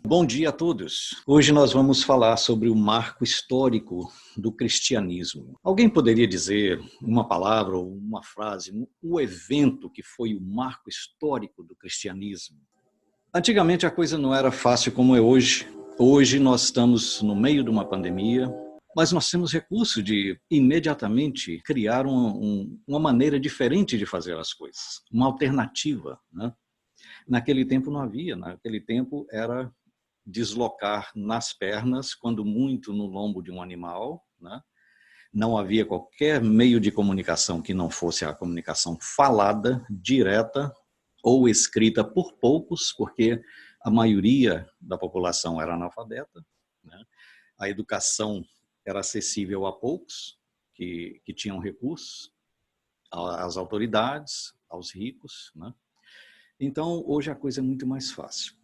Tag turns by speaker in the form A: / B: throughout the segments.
A: Bom dia a todos. Hoje nós vamos falar sobre o marco histórico do cristianismo. Alguém poderia dizer uma palavra ou uma frase, o evento que foi o marco histórico do cristianismo? Antigamente a coisa não era fácil como é hoje. Hoje nós estamos no meio de uma pandemia, mas nós temos recurso de imediatamente criar uma maneira diferente de fazer as coisas, uma alternativa, né? Naquele tempo não havia, naquele tempo era deslocar nas pernas, quando muito no lombo de um animal, né? Não havia qualquer meio de comunicação que não fosse a comunicação falada, direta ou escrita por poucos, porque a maioria da população era analfabeta, né? A educação era acessível a poucos que tinham recursos, às autoridades, aos ricos, né? Então, hoje a coisa é muito mais fácil.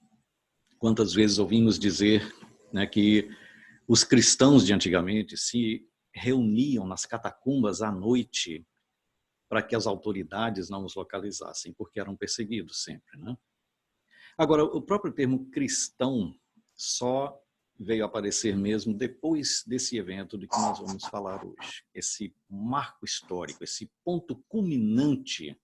A: Quantas vezes ouvimos dizer, né, que os cristãos de antigamente se reuniam nas catacumbas à noite para que as autoridades não os localizassem, porque eram perseguidos sempre, né? Agora, o próprio termo cristão só veio aparecer mesmo depois desse evento de que nós vamos falar hoje. Esse marco histórico, esse ponto culminante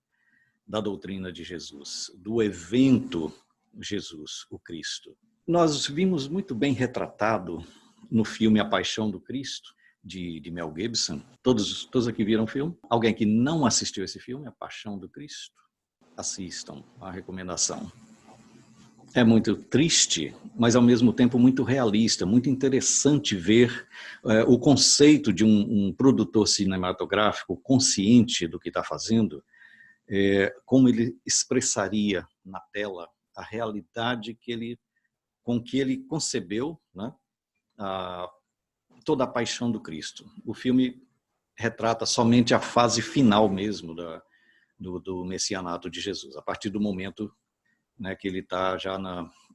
A: da doutrina de Jesus, do evento Jesus, o Cristo. Nós vimos muito bem retratado no filme A Paixão do Cristo, de Mel Gibson. Todos aqui viram o filme? Alguém que não assistiu esse filme, A Paixão do Cristo? Assistam, a recomendação. É muito triste, mas ao mesmo tempo muito realista, muito interessante ver o conceito de um produtor cinematográfico consciente do que está fazendo, como ele expressaria na tela a realidade com que ele concebeu, né, toda a paixão do Cristo. O filme retrata somente a fase final mesmo do messianato de Jesus, a partir do momento, né, que ele está já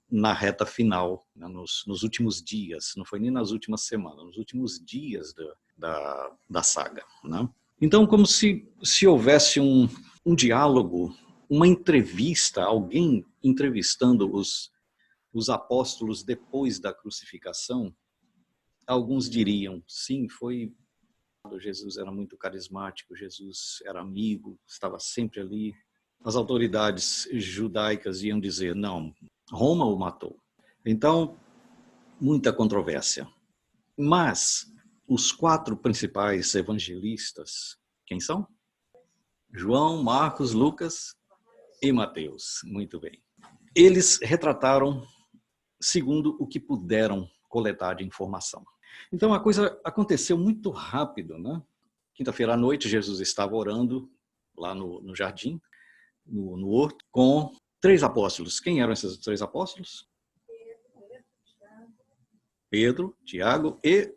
A: na reta final, né, nos últimos dias, não foi nem nas últimas semanas, nos últimos dias da saga, né? Então, como se houvesse um diálogo, uma entrevista, alguém entrevistando os apóstolos depois da crucificação. Alguns diriam, sim, Jesus era muito carismático, Jesus era amigo, estava sempre ali. As autoridades judaicas iam dizer, não, Roma o matou. Então, muita controvérsia. Mas os 4 principais evangelistas, quem são? João, Marcos, Lucas e Mateus. Muito bem. Eles retrataram segundo o que puderam coletar de informação. Então a coisa aconteceu muito rápido, né? Quinta-feira à noite, Jesus estava orando lá no jardim, no horto, com 3 apóstolos. Quem eram esses 3 apóstolos? Pedro, Tiago e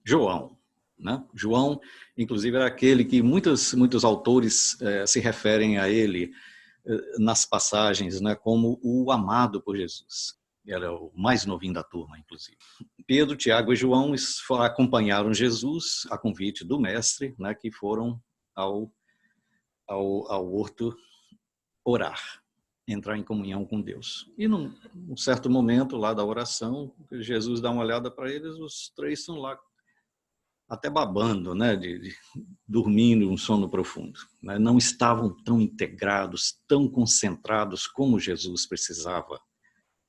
A: João. Né? João, inclusive, era aquele que muitos autores se referem a ele nas passagens, né, como o amado por Jesus. Era o mais novinho da turma, inclusive. Pedro, Tiago e João acompanharam Jesus a convite do mestre, né, que foram ao horto orar, entrar em comunhão com Deus. E num certo momento lá da oração, Jesus dá uma olhada para eles, os 3 estão lá até babando, né, dormindo um sono profundo, né? Não estavam tão integrados, tão concentrados como Jesus precisava,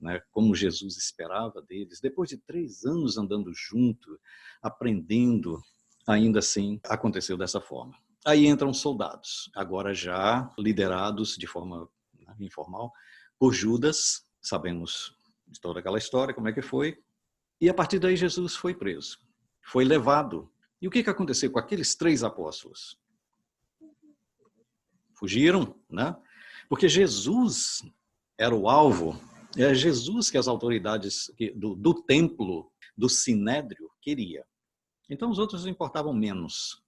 A: né? Como Jesus esperava deles. Depois de 3 anos andando junto, aprendendo, ainda assim aconteceu dessa forma. Aí entram soldados, agora já liderados de forma, né, informal por Judas, sabemos de toda aquela história, como é que foi, e a partir daí Jesus foi preso. Foi levado. E o que aconteceu com aqueles 3 apóstolos? Fugiram, né? Porque Jesus era o alvo, é Jesus que as autoridades do templo, do sinédrio, queria. Então os outros importavam menos.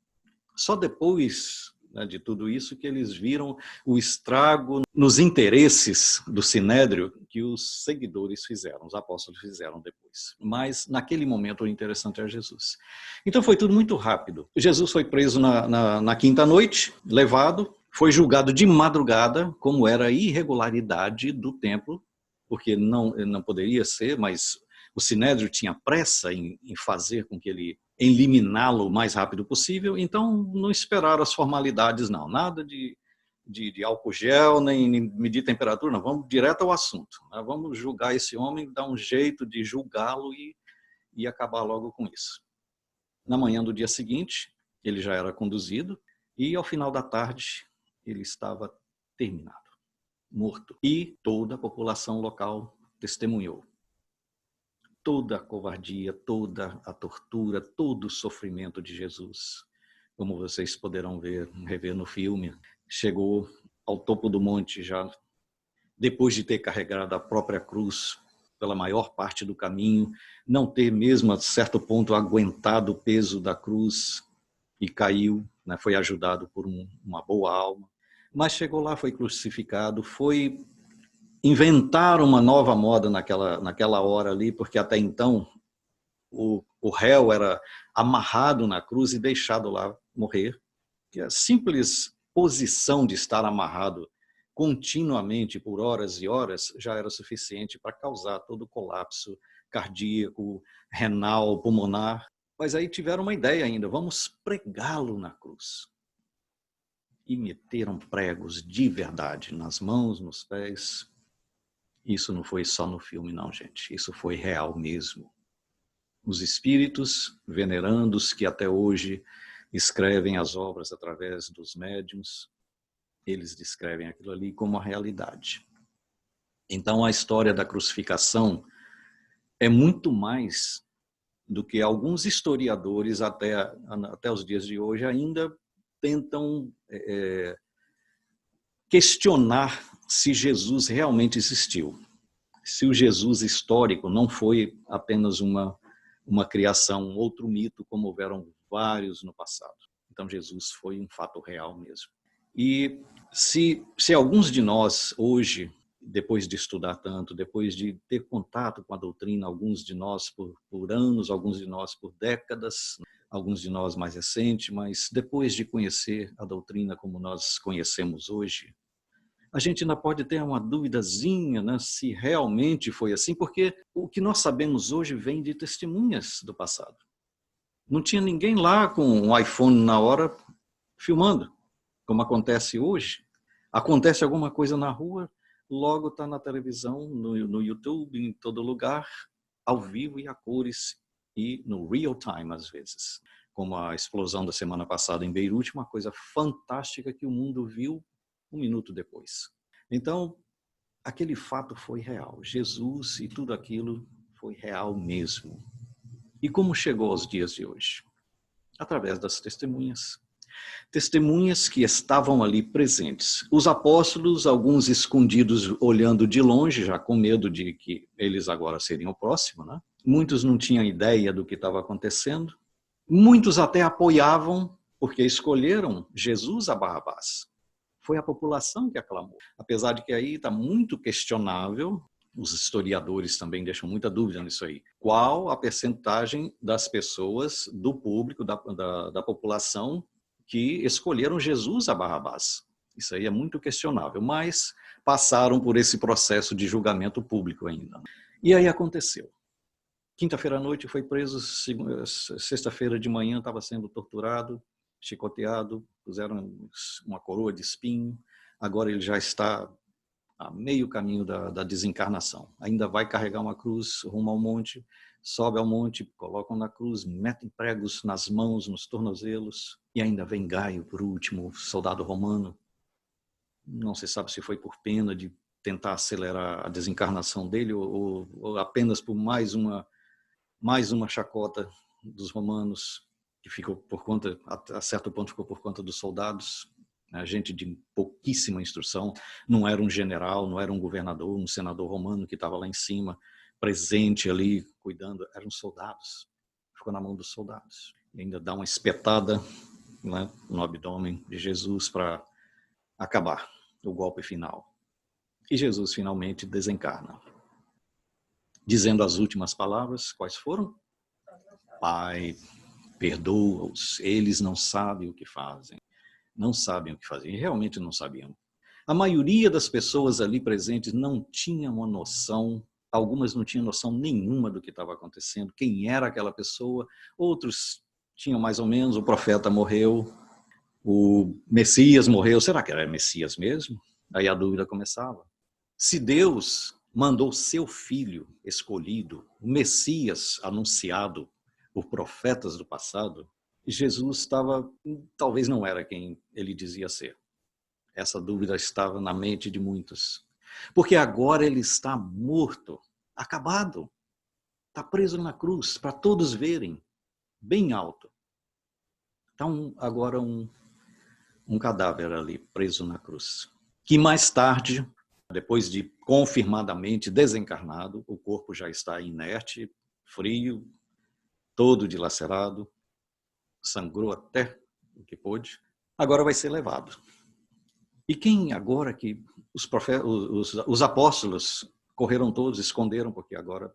A: Só depois, né, de tudo isso que eles viram o estrago nos interesses do sinédrio que os seguidores fizeram, os apóstolos fizeram depois. Mas naquele momento o interessante era Jesus. Então foi tudo muito rápido. Jesus foi preso na quinta noite, levado, foi julgado de madrugada, como era a irregularidade do templo, porque não poderia ser, mas o Sinédrio tinha pressa em fazer com que ele eliminá-lo o mais rápido possível, então não esperaram as formalidades, não. Nada de álcool gel, nem medir temperatura, não. Vamos direto ao assunto. Né? Vamos julgar esse homem, dar um jeito de julgá-lo e acabar logo com isso. Na manhã do dia seguinte, ele já era conduzido e, ao final da tarde, ele estava terminado, morto. E toda a população local testemunhou. Toda a covardia, toda a tortura, todo o sofrimento de Jesus, como vocês poderão rever no filme, chegou ao topo do monte já, depois de ter carregado a própria cruz pela maior parte do caminho, não ter mesmo a certo ponto aguentado o peso da cruz e caiu, né, foi ajudado por uma boa alma, mas chegou lá, foi crucificado, foi inventar uma nova moda naquela hora ali, porque até então o réu era amarrado na cruz e deixado lá morrer. Que a simples posição de estar amarrado continuamente por horas e horas já era suficiente para causar todo o colapso cardíaco, renal, pulmonar. Mas aí tiveram uma ideia ainda, vamos pregá-lo na cruz. E meteram pregos de verdade nas mãos, nos pés. Isso não foi só no filme, não, gente. Isso foi real mesmo. Os espíritos venerandos que até hoje escrevem as obras através dos médiuns, eles descrevem aquilo ali como a realidade. Então, a história da crucificação é muito mais do que alguns historiadores, até os dias de hoje, ainda tentam questionar se Jesus realmente existiu. Se o Jesus histórico não foi apenas uma criação, um outro mito, como houveram vários no passado. Então, Jesus foi um fato real mesmo. E se alguns de nós hoje, depois de estudar tanto, depois de ter contato com a doutrina, alguns de nós por anos, alguns de nós por décadas, alguns de nós mais recente, mas depois de conhecer a doutrina como nós conhecemos hoje, a gente ainda pode ter uma duvidazinha, né, se realmente foi assim, porque o que nós sabemos hoje vem de testemunhas do passado. Não tinha ninguém lá com um iPhone na hora filmando, como acontece hoje. Acontece alguma coisa na rua, logo está na televisão, no YouTube, em todo lugar, ao vivo e a cores, e no real time às vezes. Como a explosão da semana passada em Beirute, uma coisa fantástica que o mundo viu um minuto depois. Então, aquele fato foi real. Jesus e tudo aquilo foi real mesmo. E como chegou aos dias de hoje? Através das testemunhas. Testemunhas que estavam ali presentes. Os apóstolos, alguns escondidos, olhando de longe, já com medo de que eles agora seriam o próximo, né? Muitos não tinham ideia do que estava acontecendo. Muitos até apoiavam, porque escolheram Jesus a Barrabás. Foi a população que aclamou. Apesar de que aí está muito questionável, os historiadores também deixam muita dúvida nisso aí. Qual a percentagem das pessoas, do público, da população, que escolheram Jesus a Barrabás? Isso aí é muito questionável, mas passaram por esse processo de julgamento público ainda. E aí aconteceu. Quinta-feira à noite foi preso, sexta-feira de manhã estava sendo torturado, chicoteado, puseram uma coroa de espinho, agora ele já está a meio caminho da desencarnação. Ainda vai carregar uma cruz rumo ao monte, sobe ao monte, colocam na cruz, metem pregos nas mãos, nos tornozelos, e ainda vem Gaio, por último, soldado romano. Não se sabe se foi por pena de tentar acelerar a desencarnação dele ou apenas por mais uma chacota dos romanos, que ficou por conta, a certo ponto ficou por conta dos soldados, né, gente de pouquíssima instrução, não era um general, não era um governador, um senador romano que estava lá em cima, presente ali, cuidando, eram soldados, ficou na mão dos soldados. E ainda dá uma espetada, né, no abdômen de Jesus para acabar o golpe final. E Jesus finalmente desencarna, dizendo as últimas palavras. Quais foram? Pai, perdoa-os, eles não sabem o que fazem. Não sabem o que fazem, e realmente não sabiam. A maioria das pessoas ali presentes não tinha uma noção, algumas não tinham noção nenhuma do que estava acontecendo, quem era aquela pessoa, outros tinham mais ou menos, o profeta morreu, o Messias morreu, será que era Messias mesmo? Aí a dúvida começava. Se Deus mandou seu filho escolhido, o Messias anunciado por profetas do passado, Jesus talvez não era quem ele dizia ser. Essa dúvida estava na mente de muitos. Porque agora ele está morto, acabado. Está preso na cruz, para todos verem, bem alto. Está agora um cadáver ali, preso na cruz. Que mais tarde, depois de confirmadamente desencarnado, o corpo já está inerte, frio, todo dilacerado, sangrou até o que pôde, agora vai ser levado. E quem agora que os apóstolos correram todos, esconderam, porque agora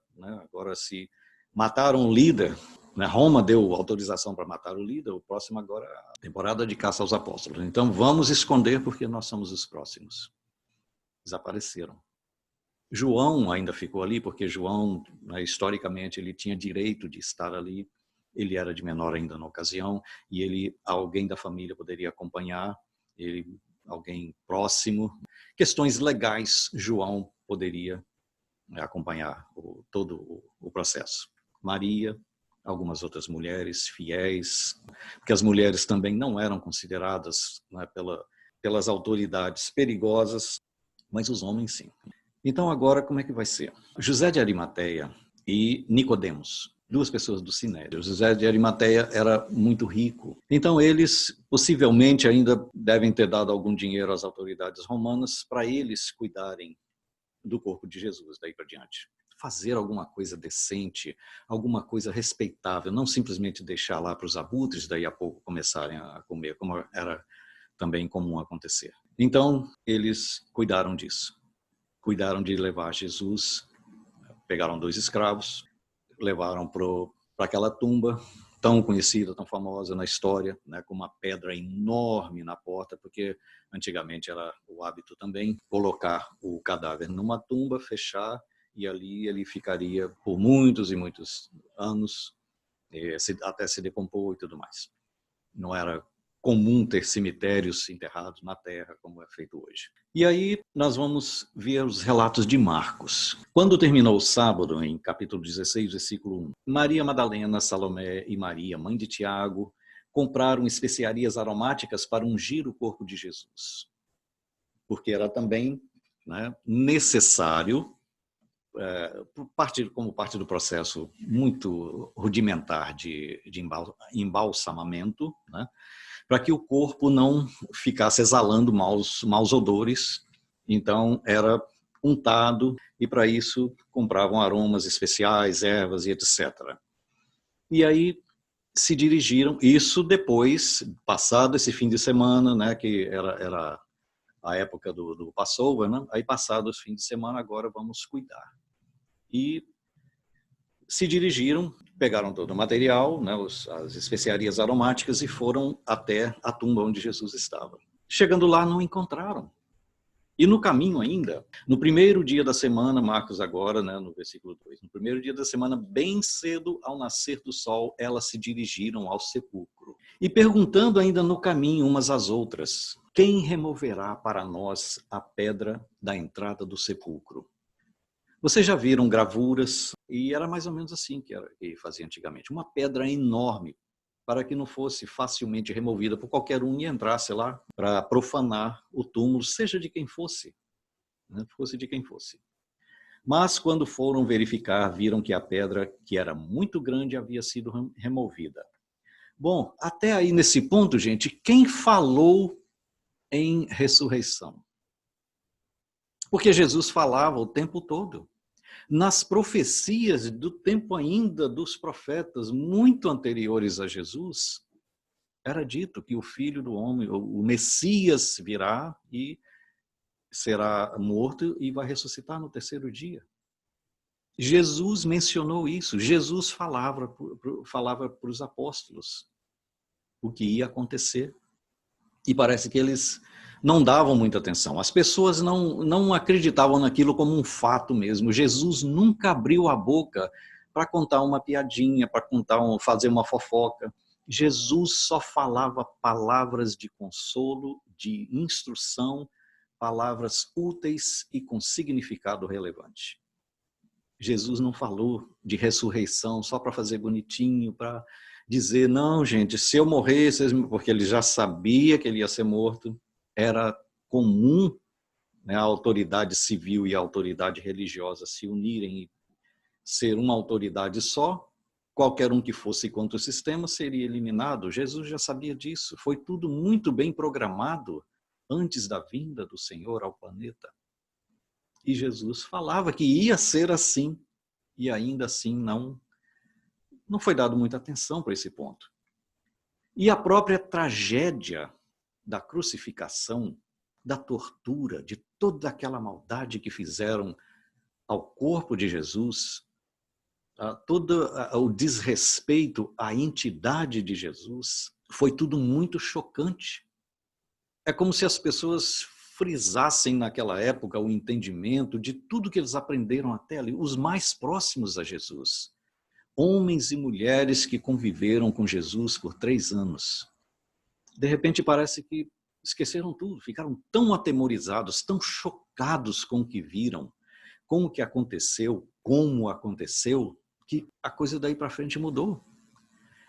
A: se mataram o líder, né? Roma deu autorização para matar o líder, o próximo agora é a temporada de caça aos apóstolos. Então vamos esconder porque nós somos os próximos. Desapareceram. João ainda ficou ali, porque João, né, historicamente, ele tinha direito de estar ali, ele era de menor ainda na ocasião, e alguém da família poderia acompanhar, alguém próximo. Questões legais, João poderia acompanhar todo o processo. Maria, algumas outras mulheres fiéis, porque as mulheres também não eram consideradas, né, pelas autoridades perigosas, mas os homens sim. Então agora como é que vai ser? José de Arimateia e Nicodemos, duas pessoas do Sinédrio. José de Arimateia era muito rico. Então eles possivelmente ainda devem ter dado algum dinheiro às autoridades romanas para eles cuidarem do corpo de Jesus daí para diante. Fazer alguma coisa decente, alguma coisa respeitável, não simplesmente deixar lá para os abutres daí a pouco começarem a comer, como era também comum acontecer. Então eles cuidaram disso. Cuidaram de levar Jesus, pegaram 2 escravos, levaram para aquela tumba tão conhecida, tão famosa na história, né, com uma pedra enorme na porta, porque antigamente era o hábito também colocar o cadáver numa tumba, fechar, e ali ele ficaria por muitos e muitos anos, até se decompor e tudo mais. Não era comum ter cemitérios enterrados na terra, como é feito hoje. E aí nós vamos ver os relatos de Marcos. Quando terminou o sábado, em capítulo 16, versículo 1, Maria Madalena, Salomé e Maria, mãe de Tiago, compraram especiarias aromáticas para ungir o corpo de Jesus. Porque era também, né, necessário, como parte do processo muito rudimentar de embalsamamento, né, para que o corpo não ficasse exalando maus odores. Então, era untado e, para isso, compravam aromas especiais, ervas e etc. E aí se dirigiram, isso depois, passado esse fim de semana, né, que era a época do Passover, né, aí passado esse fim de semana, agora vamos cuidar. E se dirigiram, pegaram todo o material, né, as especiarias aromáticas e foram até a tumba onde Jesus estava. Chegando lá, não encontraram. E no caminho ainda, no primeiro dia da semana, Marcos agora, né, no versículo 2, no primeiro dia da semana, bem cedo, ao nascer do sol, elas se dirigiram ao sepulcro. E perguntando ainda no caminho umas às outras, quem removerá para nós a pedra da entrada do sepulcro? Vocês já viram gravuras, e era mais ou menos assim que fazia antigamente. Uma pedra enorme, para que não fosse facilmente removida por qualquer um e entrasse lá para profanar o túmulo, seja de quem fosse, né? Fosse de quem fosse. Mas quando foram verificar, viram que a pedra, que era muito grande, havia sido removida. Bom, até aí nesse ponto, gente, quem falou em ressurreição? Porque Jesus falava o tempo todo. Nas profecias do tempo ainda dos profetas muito anteriores a Jesus, era dito que o Filho do Homem, o Messias, virá e será morto e vai ressuscitar no terceiro dia. Jesus mencionou isso, Jesus falava para os apóstolos o que ia acontecer. E parece que eles não davam muita atenção. As pessoas não acreditavam naquilo como um fato mesmo. Jesus nunca abriu a boca para contar uma piadinha, para fazer uma fofoca. Jesus só falava palavras de consolo, de instrução, palavras úteis e com significado relevante. Jesus não falou de ressurreição só para fazer bonitinho, para dizer, não, gente, se eu morrer, porque ele já sabia que ele ia ser morto, era comum, né, a autoridade civil e a autoridade religiosa se unirem e ser uma autoridade só. Qualquer um que fosse contra o sistema seria eliminado. Jesus já sabia disso. Foi tudo muito bem programado antes da vinda do Senhor ao planeta. E Jesus falava que ia ser assim, e ainda assim não foi dado muita atenção para esse ponto. E a própria tragédia da crucificação, da tortura, de toda aquela maldade que fizeram ao corpo de Jesus, todo o desrespeito à entidade de Jesus, foi tudo muito chocante. É como se as pessoas frisassem naquela época o entendimento de tudo que eles aprenderam até ali, os mais próximos a Jesus. Homens e mulheres que conviveram com Jesus por 3 anos. De repente parece que esqueceram tudo, ficaram tão atemorizados, tão chocados com o que viram, com o que aconteceu, como aconteceu, que a coisa daí para frente mudou.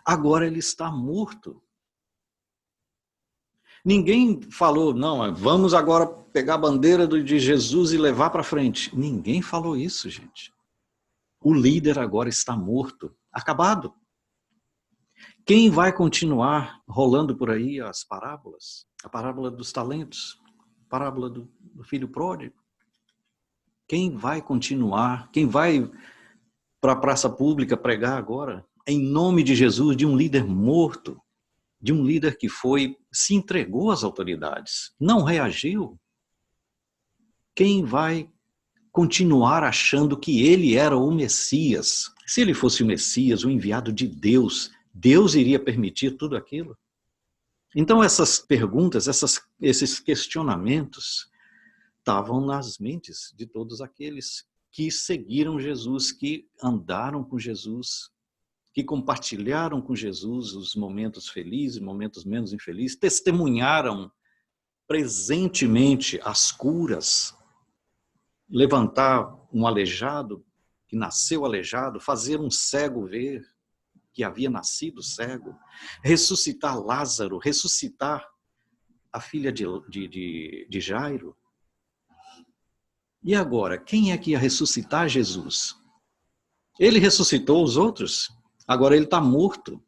A: Agora ele está morto. Ninguém falou, não, vamos agora pegar a bandeira de Jesus e levar para frente. Ninguém falou isso, gente. O líder agora está morto, acabado. Quem vai continuar rolando por aí as parábolas? A parábola dos talentos, a parábola do filho pródigo. Quem vai continuar? Quem vai para a praça pública pregar agora? Em nome de Jesus, de um líder morto, de um líder que se entregou às autoridades, não reagiu. Quem vai continuar achando que ele era o Messias? Se ele fosse o Messias, o enviado de Deus, Deus iria permitir tudo aquilo? Então essas perguntas, esses questionamentos estavam nas mentes de todos aqueles que seguiram Jesus, que andaram com Jesus, que compartilharam com Jesus os momentos felizes, momentos menos infelizes, testemunharam presentemente as curas, levantar um aleijado, que nasceu aleijado, fazer um cego ver, que havia nascido cego, ressuscitar Lázaro, ressuscitar a filha de Jairo. E agora, quem é que ia ressuscitar Jesus? Ele ressuscitou os outros, agora ele está morto.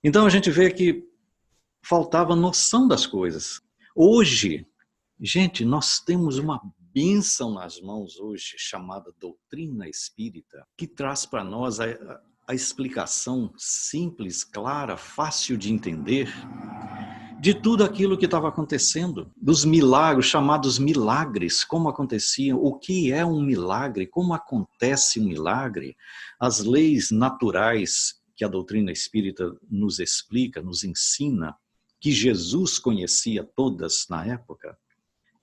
A: Então a gente vê que faltava noção das coisas. Hoje, gente, nós temos uma bênção nas mãos hoje, chamada doutrina espírita, que traz para nós a explicação simples, clara, fácil de entender, de tudo aquilo que estava acontecendo, dos milagres, chamados milagres, como aconteciam, o que é um milagre, como acontece um milagre, as leis naturais que a doutrina espírita nos explica, nos ensina, que Jesus conhecia todas na época,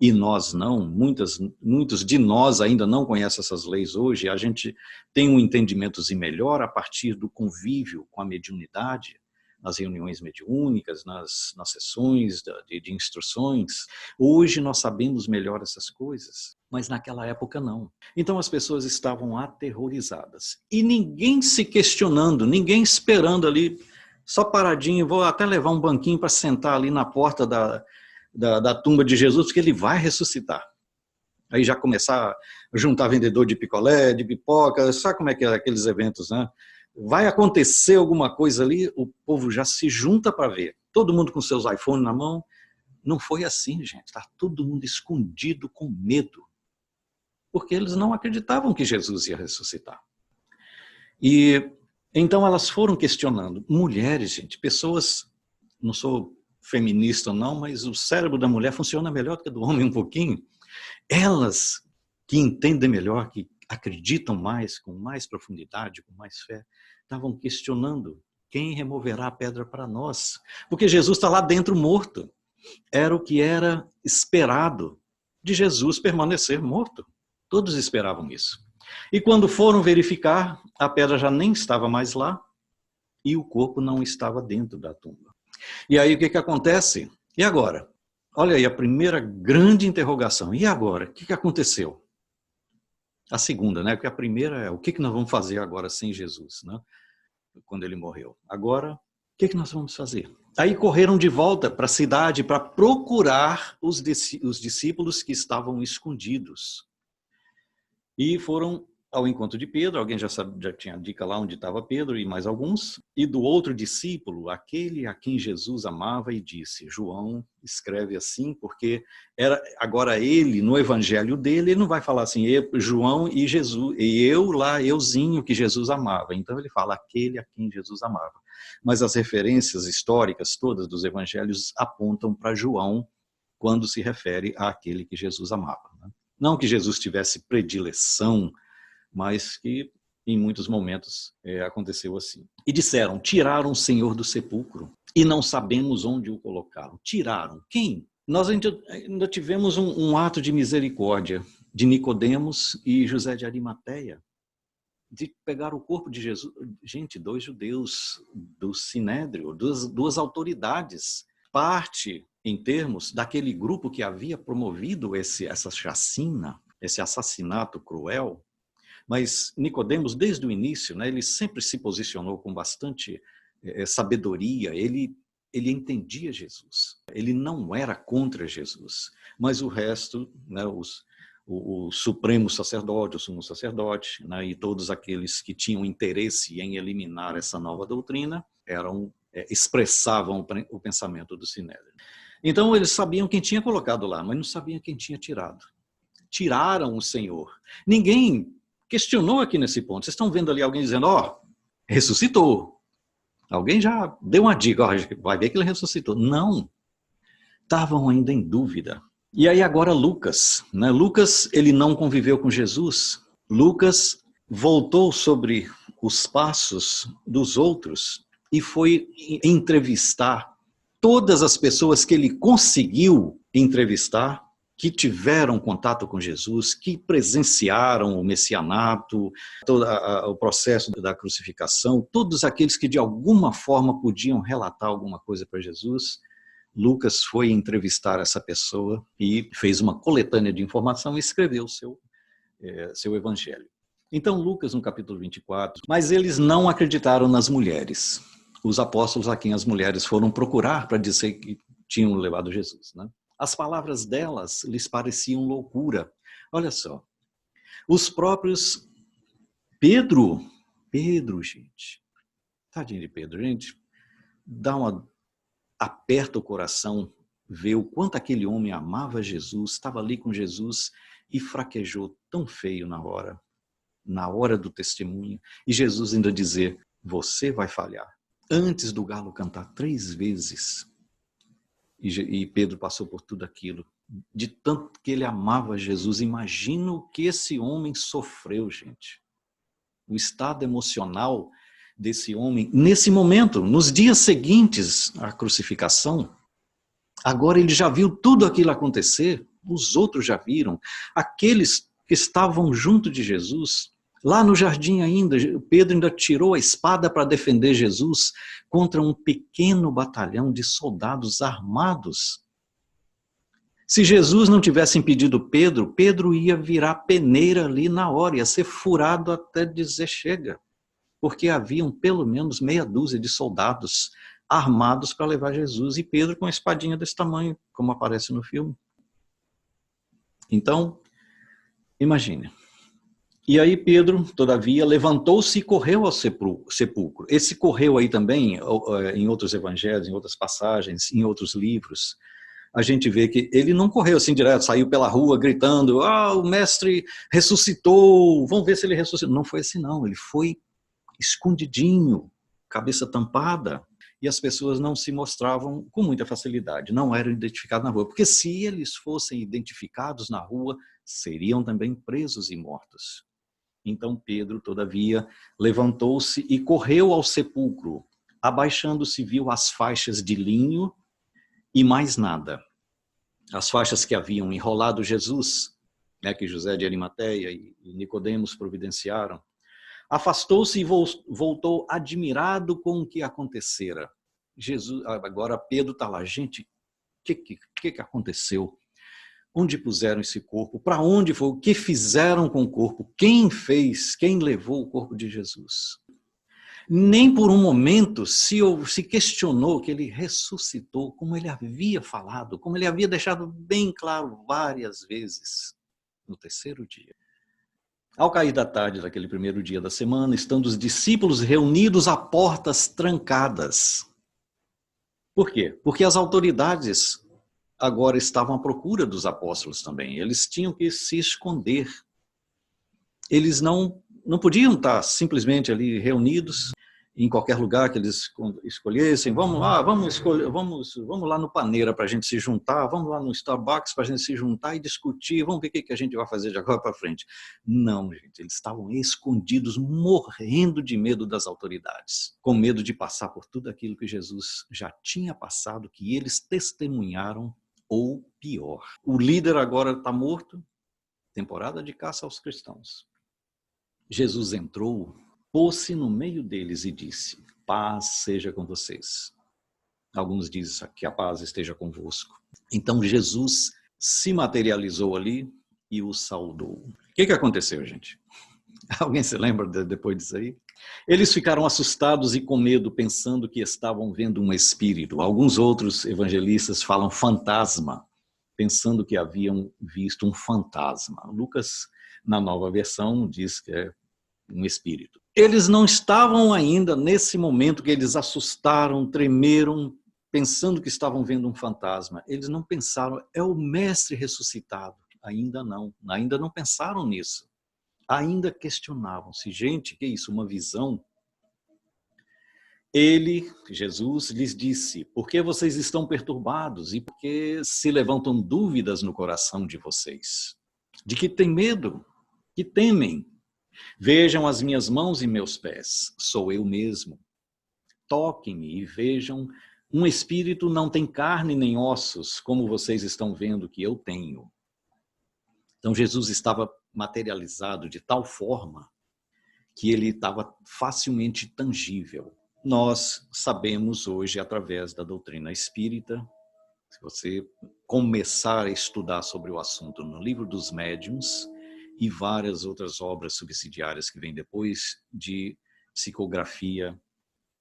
A: e nós não, muitos de nós ainda não conhecem essas leis hoje, a gente tem um entendimentozinho melhor a partir do convívio com a mediunidade, nas reuniões mediúnicas, nas sessões de instruções. Hoje nós sabemos melhor essas coisas, mas naquela época não. Então as pessoas estavam aterrorizadas. E ninguém se questionando, ninguém esperando ali, só paradinho, vou até levar um banquinho para sentar ali na porta da tumba de Jesus, porque ele vai ressuscitar. Aí já começar a juntar vendedor de picolé, de pipoca, sabe como é que é aqueles eventos, né? Vai acontecer alguma coisa ali, o povo já se junta para ver. Todo mundo com seus iPhones na mão. Não foi assim, gente. Está todo mundo escondido com medo. Porque eles não acreditavam que Jesus ia ressuscitar. E então elas foram questionando. Mulheres, gente, pessoas, não sou feminista não, mas o cérebro da mulher funciona melhor do que do homem um pouquinho. Elas que entendem melhor, que acreditam mais, com mais profundidade, com mais fé, estavam questionando quem removerá a pedra para nós. Porque Jesus está lá dentro morto. era o que era esperado de Jesus permanecer morto. Todos esperavam isso. E quando foram verificar, a pedra já nem estava mais lá e o corpo não estava dentro da tumba. E aí o que acontece? E agora? Olha aí a primeira grande interrogação. E agora? O que aconteceu? A segunda, né? Porque a primeira é o que nós vamos fazer agora sem Jesus, né? Quando ele morreu. Agora, o que nós vamos fazer? Aí correram de volta para a cidade para procurar os discípulos que estavam escondidos. E foram ao encontro de Pedro, alguém já tinha dica lá onde estava Pedro e mais alguns, e do outro discípulo, aquele a quem Jesus amava, e disse, João escreve assim, porque era agora ele, no evangelho dele, ele não vai falar assim, João e Jesus, e eu lá, euzinho que Jesus amava. Então ele fala, aquele a quem Jesus amava. Mas as referências históricas todas dos evangelhos apontam para João, quando se refere àquele que Jesus amava. Não que Jesus tivesse predileção, mas que em muitos momentos aconteceu assim. E disseram, tiraram o Senhor do sepulcro e não sabemos onde o colocaram. Tiraram. Quem? Nós ainda tivemos um ato de misericórdia de Nicodemos e José de Arimateia, de pegar o corpo de Jesus. Gente, 2 judeus do Sinédrio, duas autoridades, parte em termos daquele grupo que havia promovido essa chacina, esse assassinato cruel. Mas Nicodemos, desde o início, né, ele sempre se posicionou com bastante sabedoria, ele entendia Jesus, ele não era contra Jesus, mas o resto, né, o supremo sacerdote, o sumo sacerdote, né, e todos aqueles que tinham interesse em eliminar essa nova doutrina, expressavam o pensamento do Sinédrio. Então eles sabiam quem tinha colocado lá, mas não sabiam quem tinha tirado. Tiraram o Senhor. Ninguém questionou aqui nesse ponto. Vocês estão vendo ali alguém dizendo, ressuscitou. Alguém já deu uma dica, vai ver que ele ressuscitou. Não, estavam ainda em dúvida. E aí agora Lucas, né? Lucas, ele não conviveu com Jesus. Lucas voltou sobre os passos dos outros e foi entrevistar todas as pessoas que ele conseguiu entrevistar, que tiveram contato com Jesus, que presenciaram o messianato, todo o processo da crucificação, todos aqueles que de alguma forma podiam relatar alguma coisa para Jesus. Lucas foi entrevistar essa pessoa e fez uma coletânea de informação e escreveu seu evangelho. Então Lucas, no capítulo 24, mas eles não acreditaram nas mulheres, os apóstolos a quem as mulheres foram procurar para dizer que tinham levado Jesus, né? As palavras delas lhes pareciam loucura. Olha só, os próprios Pedro, gente, tadinho de Pedro, gente, aperta o coração, vê o quanto aquele homem amava Jesus, estava ali com Jesus e fraquejou tão feio na hora do testemunho. E Jesus ainda dizer, você vai falhar. Antes do galo cantar 3 vezes, e Pedro passou por tudo aquilo, de tanto que ele amava Jesus. Imagina o que esse homem sofreu, gente. O estado emocional desse homem, nesse momento, nos dias seguintes à crucificação. Agora ele já viu tudo aquilo acontecer, os outros já viram. Aqueles que estavam junto de Jesus, lá no jardim ainda, Pedro ainda tirou a espada para defender Jesus contra um pequeno batalhão de soldados armados. Se Jesus não tivesse impedido Pedro, Pedro ia virar peneira ali na hora, ia ser furado até dizer chega. Porque haviam pelo menos meia dúzia de soldados armados para levar Jesus, e Pedro com uma espadinha desse tamanho, como aparece no filme. Então, imagine. E aí Pedro, todavia, levantou-se e correu ao sepulcro. Esse correu aí também, em outros evangelhos, em outras passagens, em outros livros, a gente vê que ele não correu assim direto, saiu pela rua gritando, o mestre ressuscitou, vamos ver se ele ressuscitou. Não foi assim não, ele foi escondidinho, cabeça tampada, e as pessoas não se mostravam com muita facilidade, não eram identificados na rua, porque se eles fossem identificados na rua, seriam também presos e mortos. Então Pedro, todavia, levantou-se e correu ao sepulcro. Abaixando-se, viu as faixas de linho e mais nada. As faixas que haviam enrolado Jesus, né, que José de Arimateia e Nicodemos providenciaram, afastou-se e voltou admirado com o que acontecera. Jesus, agora Pedro está lá, gente, o que aconteceu? Onde puseram esse corpo? Para onde foi? O que fizeram com o corpo? Quem fez? Quem levou o corpo de Jesus? Nem por um momento se questionou que ele ressuscitou, como ele havia falado, como ele havia deixado bem claro várias vezes no terceiro dia. Ao cair da tarde daquele primeiro dia da semana, estando os discípulos reunidos a portas trancadas. Por quê? Porque as autoridades agora estavam à procura dos apóstolos também. Eles tinham que se esconder. Eles não podiam estar simplesmente ali reunidos em qualquer lugar que eles escolhessem. Vamos lá, vamos lá no Paneira para a gente se juntar, vamos lá no Starbucks para a gente se juntar e discutir, vamos ver o que a gente vai fazer de agora para frente. Não, gente, eles estavam escondidos, morrendo de medo das autoridades, com medo de passar por tudo aquilo que Jesus já tinha passado, que eles testemunharam, ou pior. O líder agora está morto, temporada de caça aos cristãos. Jesus entrou, pôs-se no meio deles e disse: paz seja com vocês. Alguns dizem que a paz esteja convosco. Então Jesus se materializou ali e o saudou. O que aconteceu, gente? Alguém se lembra depois disso aí? Eles ficaram assustados e com medo, pensando que estavam vendo um espírito. Alguns outros evangelistas falam fantasma, pensando que haviam visto um fantasma. Lucas, na nova versão, diz que é um espírito. Eles não estavam ainda nesse momento que eles assustaram, tremeram, pensando que estavam vendo um fantasma. Eles não pensaram, é o mestre ressuscitado. Ainda não pensaram nisso. Ainda questionavam-se, gente, que isso, uma visão? Jesus, lhes disse: por que vocês estão perturbados e por que se levantam dúvidas no coração de vocês? De que têm medo? Que temem? Vejam as minhas mãos e meus pés, sou eu mesmo. Toquem-me e vejam, um espírito não tem carne nem ossos, como vocês estão vendo que eu tenho. Então Jesus estava materializado de tal forma que ele estava facilmente tangível. Nós sabemos hoje, através da doutrina espírita, se você começar a estudar sobre o assunto no Livro dos Médiuns e várias outras obras subsidiárias que vêm depois, de psicografia,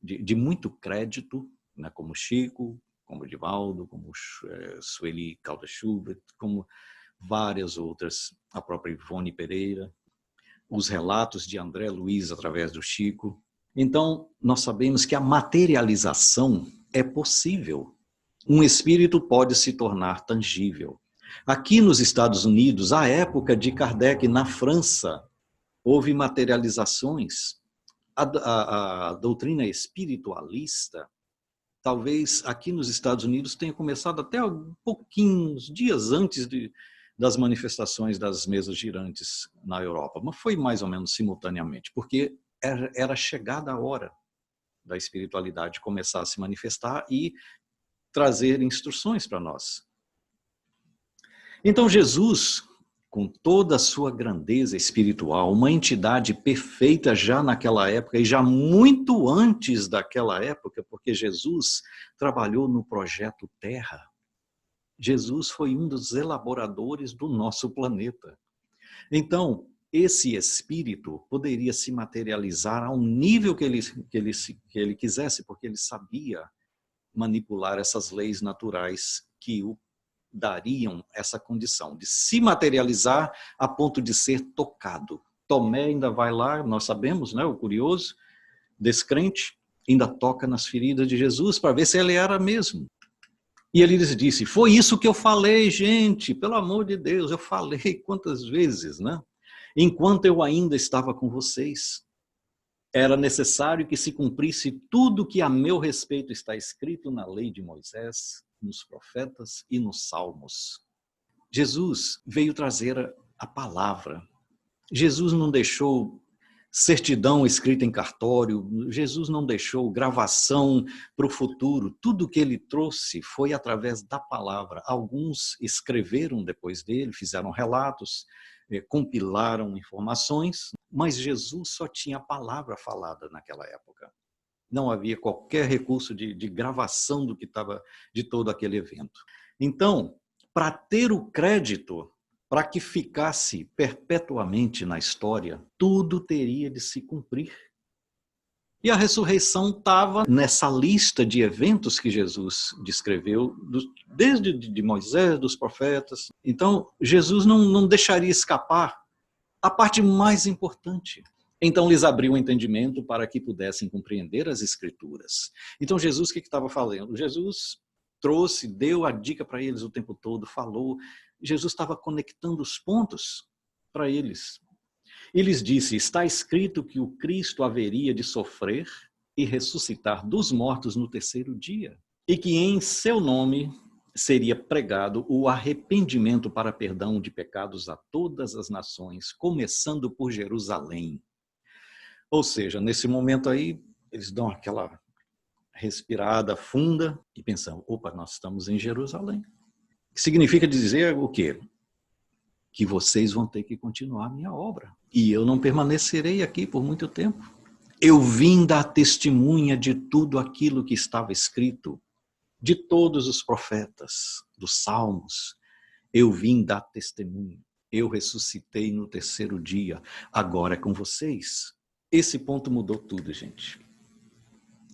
A: de muito crédito, né, como Chico, como Divaldo, como Sueli Caldas Schubert, como várias outras, a própria Ivone Pereira, os relatos de André Luiz através do Chico. Então, nós sabemos que a materialização é possível. Um espírito pode se tornar tangível. Aqui nos Estados Unidos, à época de Kardec, na França, houve materializações. A doutrina espiritualista, talvez aqui nos Estados Unidos tenha começado até pouquinhos dias antes das manifestações das mesas girantes na Europa, mas foi mais ou menos simultaneamente, porque era chegada a hora da espiritualidade começar a se manifestar e trazer instruções para nós. Então Jesus, com toda a sua grandeza espiritual, uma entidade perfeita já naquela época e já muito antes daquela época, porque Jesus trabalhou no projeto Terra. Jesus foi um dos elaboradores do nosso planeta. Então, esse espírito poderia se materializar ao nível que ele quisesse, porque ele sabia manipular essas leis naturais que o dariam essa condição de se materializar a ponto de ser tocado. Tomé ainda vai lá, nós sabemos, né, o curioso, descrente, ainda toca nas feridas de Jesus para ver se ele era mesmo. E ele lhes disse: foi isso que eu falei, gente, pelo amor de Deus, eu falei quantas vezes, né? Enquanto eu ainda estava com vocês, era necessário que se cumprisse tudo que a meu respeito está escrito na lei de Moisés, nos profetas e nos salmos. Jesus veio trazer a palavra. Jesus não deixou certidão escrita em cartório. Jesus não deixou gravação para o futuro. Tudo que ele trouxe foi através da palavra. Alguns escreveram depois dele, fizeram relatos, compilaram informações, mas Jesus só tinha a palavra falada naquela época. Não havia qualquer recurso de gravação do que estava de todo aquele evento. Então, para ter o crédito, para que ficasse perpetuamente na história, tudo teria de se cumprir. E a ressurreição estava nessa lista de eventos que Jesus descreveu, desde de Moisés, dos profetas. Então, Jesus não deixaria escapar a parte mais importante. Então, lhes abriu o entendimento para que pudessem compreender as Escrituras. Então, Jesus, o que estava falando? Jesus trouxe, deu a dica para eles o tempo todo, falou. Jesus estava conectando os pontos para eles. E lhes disse, está escrito que o Cristo haveria de sofrer e ressuscitar dos mortos no terceiro dia, e que em seu nome seria pregado o arrependimento para perdão de pecados a todas as nações, começando por Jerusalém. Ou seja, nesse momento aí, eles dão aquela respirada funda e pensam, opa, nós estamos em Jerusalém. Que significa dizer o quê? Que vocês vão ter que continuar a minha obra. E eu não permanecerei aqui por muito tempo. Eu vim dar testemunha de tudo aquilo que estava escrito, de todos os profetas, dos salmos. Eu vim dar testemunha. Eu ressuscitei no terceiro dia. Agora é com vocês. Esse ponto mudou tudo, gente.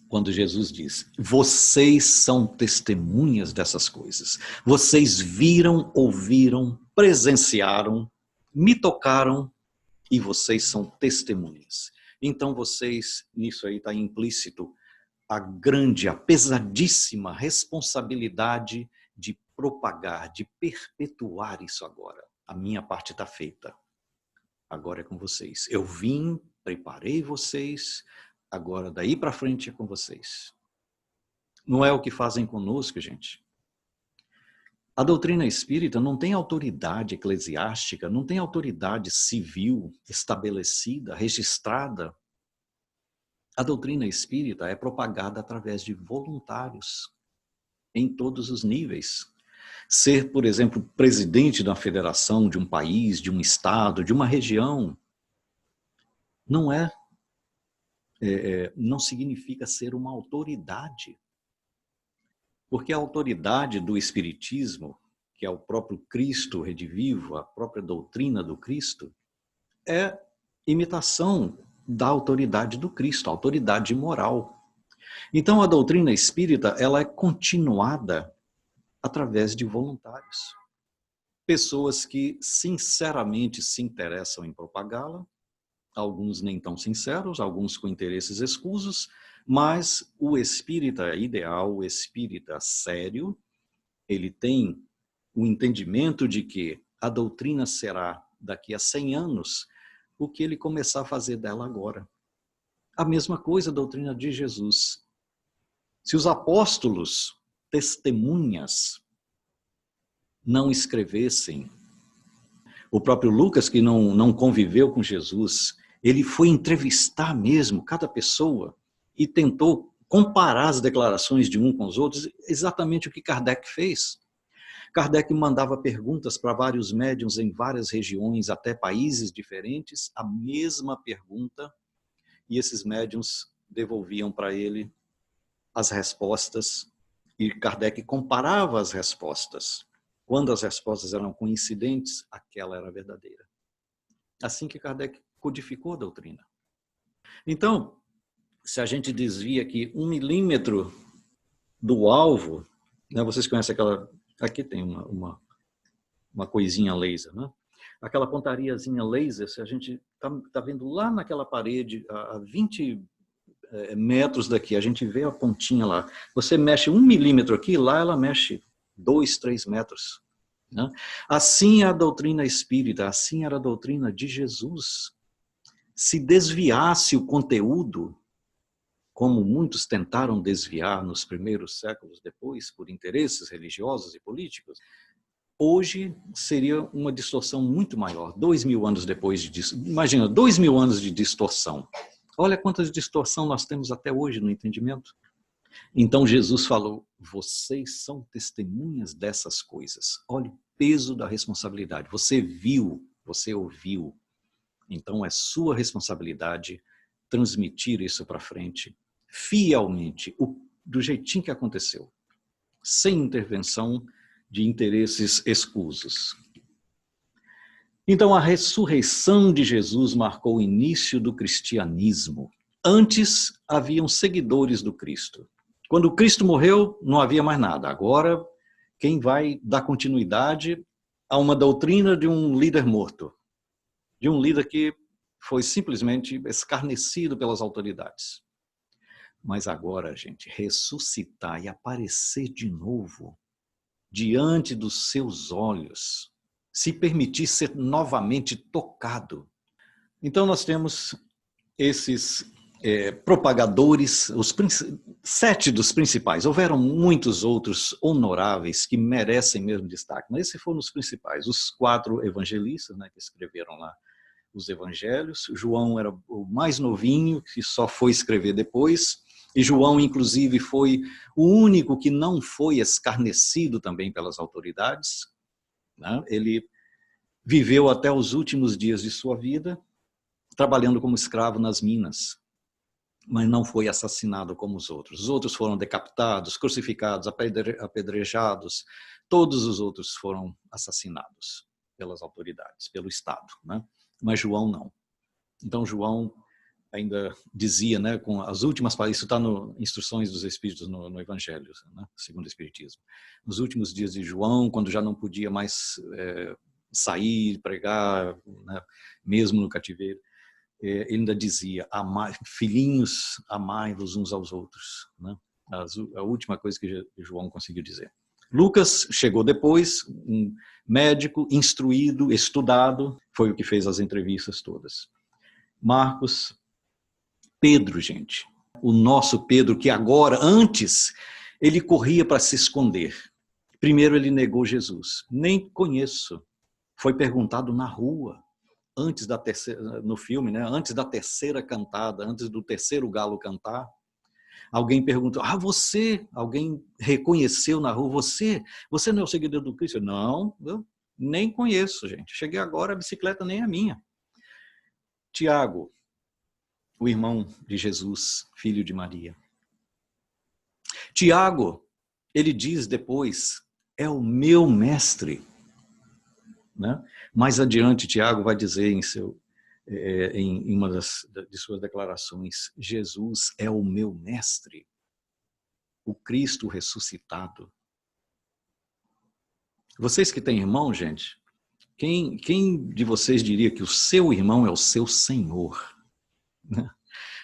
A: Quando Jesus diz, vocês são testemunhas dessas coisas. Vocês viram, ouviram, presenciaram, me tocaram e vocês são testemunhas. Então vocês, nisso aí está implícito, a grande, a pesadíssima responsabilidade de propagar, de perpetuar isso agora. A minha parte está feita. Agora é com vocês. Eu vim, preparei vocês, agora daí para frente é com vocês. Não é o que fazem conosco, gente. A doutrina espírita não tem autoridade eclesiástica, não tem autoridade civil estabelecida, registrada. A doutrina espírita é propagada através de voluntários, em todos os níveis. Ser, por exemplo, presidente de uma federação, de um país, de um estado, de uma região, não significa ser uma autoridade. Porque a autoridade do Espiritismo, que é o próprio Cristo redivivo, a própria doutrina do Cristo, é imitação da autoridade do Cristo, a autoridade moral. Então, a doutrina espírita, ela é continuada através de voluntários. Pessoas que sinceramente se interessam em propagá-la, alguns nem tão sinceros, alguns com interesses escusos, mas o espírita ideal, o espírita sério, ele tem o entendimento de que a doutrina será, daqui a 100 anos, o que ele começar a fazer dela agora. A mesma coisa a doutrina de Jesus. Se os apóstolos, testemunhas, não escrevessem, o próprio Lucas, que não conviveu com Jesus, ele foi entrevistar mesmo cada pessoa e tentou comparar as declarações de um com os outros, exatamente o que Kardec fez. Kardec mandava perguntas para vários médiuns em várias regiões, até países diferentes, a mesma pergunta, e esses médiuns devolviam para ele as respostas, e Kardec comparava as respostas. Quando as respostas eram coincidentes, aquela era verdadeira. Assim que Kardec codificou a doutrina. Então, se a gente desvia aqui 1 milímetro do alvo, né, vocês conhecem aquela... Aqui tem uma coisinha laser, né? Aquela pontariazinha laser, se a gente tá vendo lá naquela parede, a 20 metros daqui, a gente vê a pontinha lá. Você mexe 1 milímetro aqui, lá ela mexe 2, 3 metros. Né? Assim é a doutrina espírita, assim era a doutrina de Jesus. Se desviasse o conteúdo, como muitos tentaram desviar nos primeiros séculos depois, por interesses religiosos e políticos, Hoje seria uma distorção muito maior, 2000 anos depois disso. Imagina, 2000 anos de distorção. Olha quantas distorção nós temos até hoje no entendimento. Então Jesus falou, vocês são testemunhas dessas coisas. Olha o peso da responsabilidade. Você viu, você ouviu. Então é sua responsabilidade transmitir isso para frente, fielmente, do jeitinho que aconteceu, sem intervenção de interesses escusos. Então a ressurreição de Jesus marcou o início do cristianismo. Antes haviam seguidores do Cristo. Quando o Cristo morreu, não havia mais nada. Agora, quem vai dar continuidade a uma doutrina de um líder morto? De um líder que foi simplesmente escarnecido pelas autoridades. Mas agora, gente, ressuscitar e aparecer de novo diante dos seus olhos, se permitir ser novamente tocado. Então nós temos esses propagadores, 7 dos principais. Houveram muitos outros honoráveis que merecem mesmo destaque, mas esses foram os principais. Os 4 evangelistas, né, que escreveram lá os evangelhos. João era o mais novinho, que só foi escrever depois. E João, inclusive, foi o único que não foi escarnecido também pelas autoridades, né? Ele viveu até os últimos dias de sua vida, trabalhando como escravo nas minas, mas não foi assassinado como os outros. Os outros foram decapitados, crucificados, apedrejados, todos os outros foram assassinados pelas autoridades, pelo Estado, né? Mas João não. Então João ainda dizia, né, com as últimas palavras, isso está nas Instruções dos Espíritos no Evangelho, né, segundo o Espiritismo. Nos últimos dias de João, quando já não podia mais sair, pregar, né, mesmo no cativeiro, ele ainda dizia, filhinhos, amai-vos uns aos outros. Né? A última coisa que João conseguiu dizer. Lucas chegou depois, um médico, instruído, estudado, foi o que fez as entrevistas todas. Marcos, Pedro, gente, o nosso Pedro, que agora, antes, ele corria para se esconder. Primeiro ele negou Jesus, nem conheço. Foi perguntado na rua, antes da terceira, no filme, né? Antes da terceira cantada, antes do terceiro galo cantar. Alguém perguntou, alguém reconheceu na rua, você não é o seguidor do Cristo? Não, eu nem conheço, gente. Cheguei agora, a bicicleta nem é minha. Tiago, o irmão de Jesus, filho de Maria. Tiago, ele diz depois, é o meu mestre. Né? Mais adiante, Tiago vai dizer em uma de suas declarações, Jesus é o meu mestre, o Cristo ressuscitado. Vocês que têm irmão, gente, quem de vocês diria que o seu irmão é o seu Senhor?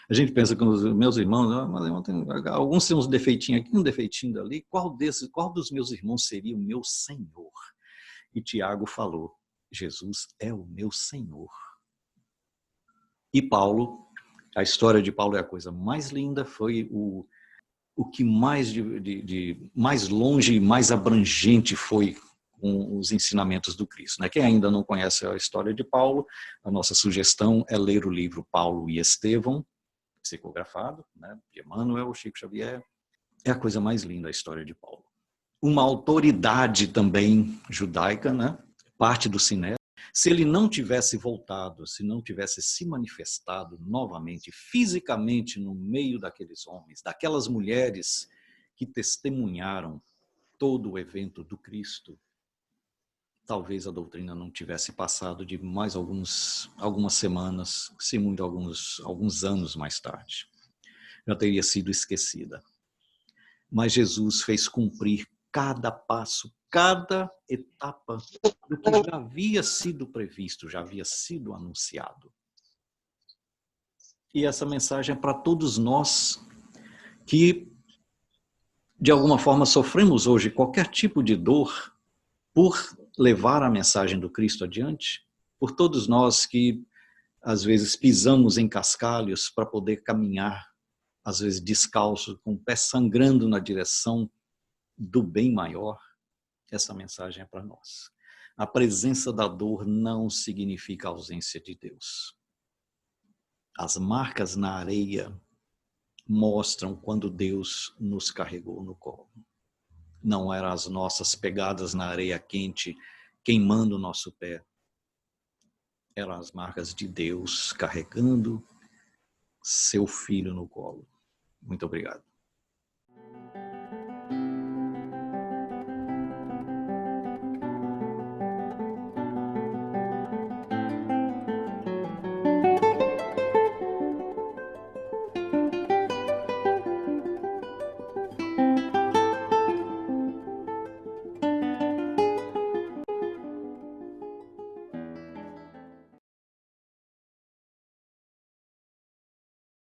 A: A gente pensa que os meus irmãos, alguns têm uns defeitinhos aqui, um defeitinho dali, qual dos meus irmãos seria o meu Senhor? E Tiago falou, Jesus é o meu Senhor. E Paulo, a história de Paulo é a coisa mais linda, foi o que mais mais longe e mais abrangente foi com os ensinamentos do Cristo. Né? Quem ainda não conhece a história de Paulo, a nossa sugestão é ler o livro Paulo e Estevão, psicografado, né, de Emmanuel, Chico Xavier. É a coisa mais linda a história de Paulo. Uma autoridade também judaica, né, parte do Sinédrio. Se ele não tivesse voltado, se não tivesse se manifestado novamente, fisicamente no meio daqueles homens, daquelas mulheres que testemunharam todo o evento do Cristo, talvez a doutrina não tivesse passado de mais algumas semanas, se muito alguns anos mais tarde. Já teria sido esquecida. Mas Jesus fez cumprir cada passo, cada etapa do que já havia sido previsto, já havia sido anunciado. E essa mensagem é para todos nós que, de alguma forma, sofremos hoje qualquer tipo de dor por levar a mensagem do Cristo adiante, por todos nós que, às vezes, pisamos em cascalhos para poder caminhar, às vezes descalço, com o pé sangrando na direção do bem maior. essa mensagem é para nós. A presença da dor não significa ausência de Deus. As marcas na areia mostram quando Deus nos carregou no colo. Não eram as nossas pegadas na areia quente queimando o nosso pé. Eram as marcas de Deus carregando seu filho no colo. Muito obrigado.